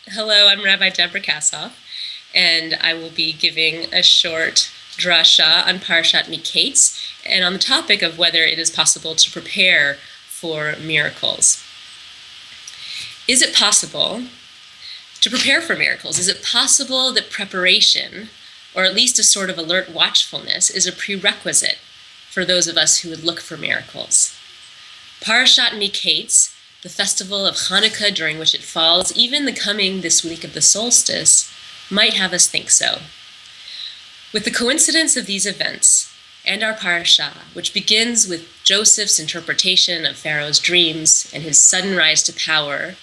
Hello, I'm Rabbi Debra Kassoff, and I will be giving a short Drasha on Parshat Miketz, and on the topic of whether it is possible to prepare for miracles. Is it possible to prepare for miracles? Is it possible that preparation, or at least a sort of alert watchfulness, is a prerequisite for those of us who would look for miracles? Parshat Miketz, the festival of Hanukkah during which it falls, even the coming this week of the solstice, might have us think so. With the coincidence of these events and our parsha, which begins with Joseph's interpretation of Pharaoh's dreams and his sudden rise to power,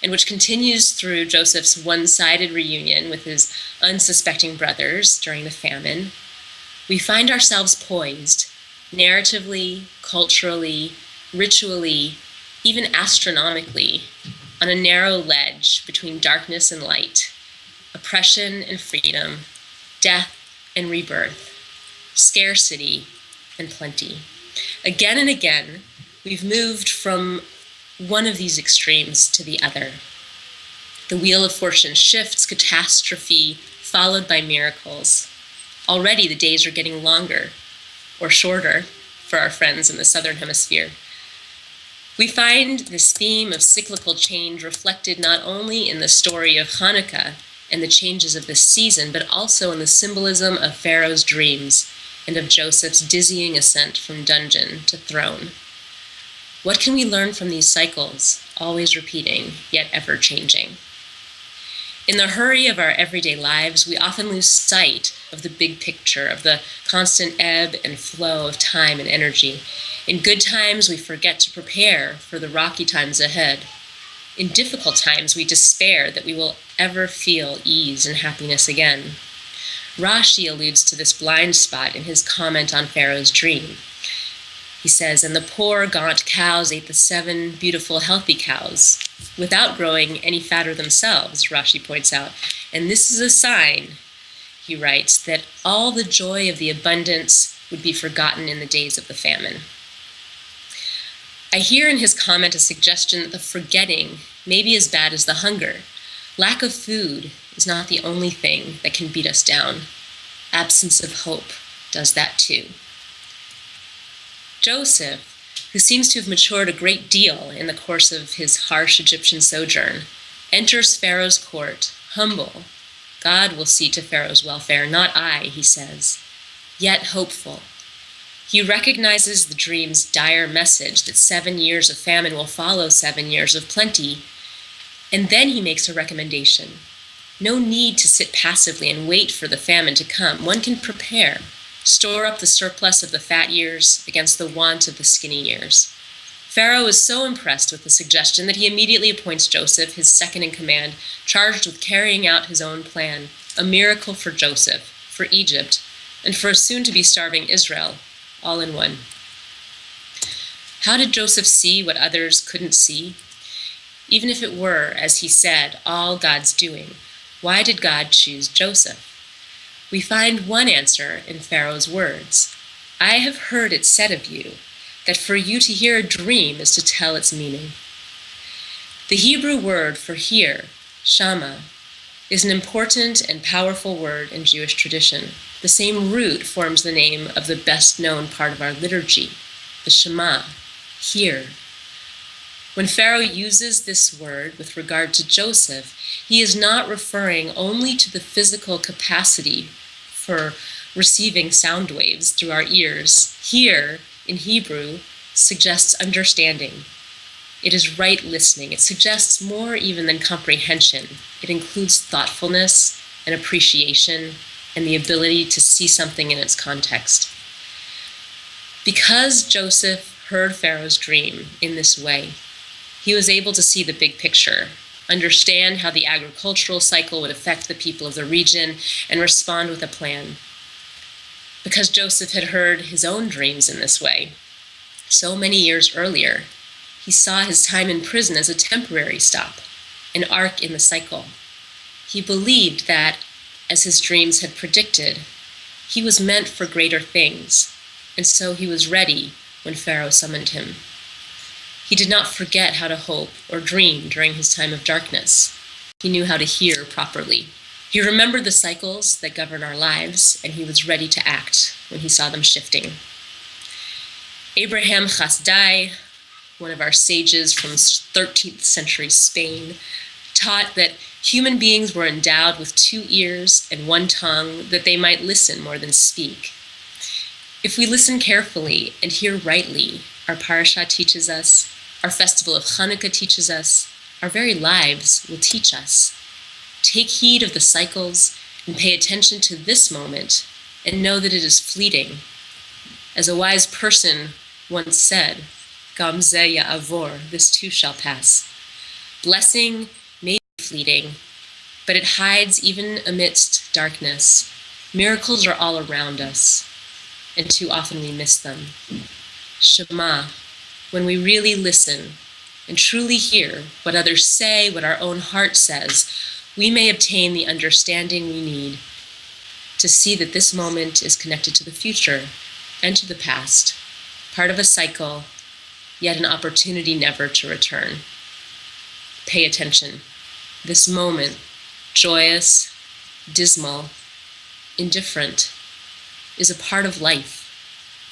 and which continues through Joseph's one-sided reunion with his unsuspecting brothers during the famine, we find ourselves poised, narratively, culturally, ritually, even astronomically, on a narrow ledge between darkness and light, oppression and freedom, death and rebirth, scarcity and plenty. Again and again, we've moved from one of these extremes to the other. The wheel of fortune shifts, catastrophe, followed by miracles. Already the days are getting longer, or shorter, for our friends in the Southern Hemisphere. We find this theme of cyclical change reflected not only in the story of Hanukkah and the changes of this season, but also in the symbolism of Pharaoh's dreams and of Joseph's dizzying ascent from dungeon to throne. What can we learn from these cycles, always repeating, yet ever changing? In the hurry of our everyday lives, we often lose sight of the big picture, of the constant ebb and flow of time and energy. In good times, we forget to prepare for the rocky times ahead. In difficult times, we despair that we will ever feel ease and happiness again. Rashi alludes to this blind spot in his comment on Pharaoh's dream. He says, "And the poor, gaunt cows ate the 7 beautiful, healthy cows, without growing any fatter themselves," Rashi points out. "And this is a sign," he writes, "that all the joy of the abundance would be forgotten in the days of the famine." I hear in his comment a suggestion that the forgetting may be as bad as the hunger. Lack of food is not the only thing that can beat us down. Absence of hope does that too. Joseph, who seems to have matured a great deal in the course of his harsh Egyptian sojourn, enters Pharaoh's court, humble. God will see to Pharaoh's welfare, not I, he says, yet hopeful. He recognizes the dream's dire message that 7 years of famine will follow 7 years of plenty, and then he makes a recommendation. No need to sit passively and wait for the famine to come. One can prepare. Store up the surplus of the fat years against the want of the skinny years. Pharaoh is so impressed with the suggestion that he immediately appoints Joseph, his second in command, charged with carrying out his own plan, a miracle for Joseph, for Egypt, and for a soon-to-be starving Israel, all in one. How did Joseph see what others couldn't see? Even if it were, as he said, all God's doing, why did God choose Joseph? We find one answer in Pharaoh's words. "I have heard it said of you that for you to hear a dream is to tell its meaning." The Hebrew word for hear, shama, is an important and powerful word in Jewish tradition. The same root forms the name of the best-known part of our liturgy, the Shema, hear. When Pharaoh uses this word with regard to Joseph, he is not referring only to the physical capacity for receiving sound waves through our ears. Hear, in Hebrew, suggests understanding. It is right listening. It suggests more even than comprehension. It includes thoughtfulness and appreciation and the ability to see something in its context. Because Joseph heard Pharaoh's dream in this way, he was able to see the big picture, understand how the agricultural cycle would affect the people of the region, and respond with a plan. Because Joseph had heard his own dreams in this way, so many years earlier, he saw his time in prison as a temporary stop, an arc in the cycle. He believed that, as his dreams had predicted, he was meant for greater things, and so he was ready when Pharaoh summoned him. He did not forget how to hope or dream during his time of darkness. He knew how to hear properly. He remembered the cycles that govern our lives, and he was ready to act when he saw them shifting. Abraham Chasdai, one of our sages from 13th century Spain, taught that human beings were endowed with 2 ears and 1 tongue, that they might listen more than speak. If we listen carefully and hear rightly, our parasha teaches us, our festival of Hanukkah teaches us, our very lives will teach us. Take heed of the cycles and pay attention to this moment and know that it is fleeting. As a wise person once said, Gam zeh ya'avor, this too shall pass. Blessing may be fleeting, but it hides even amidst darkness. Miracles are all around us, and too often we miss them. Shema, when we really listen and truly hear what others say, what our own heart says, we may obtain the understanding we need to see that this moment is connected to the future and to the past, part of a cycle, yet an opportunity never to return. Pay attention. This moment, joyous, dismal, indifferent, is a part of life,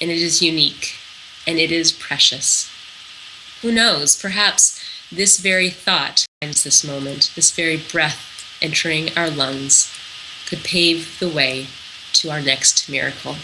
and it is unique, and it is precious. Who knows, perhaps this very thought finds this moment, this very breath entering our lungs, could pave the way to our next miracle.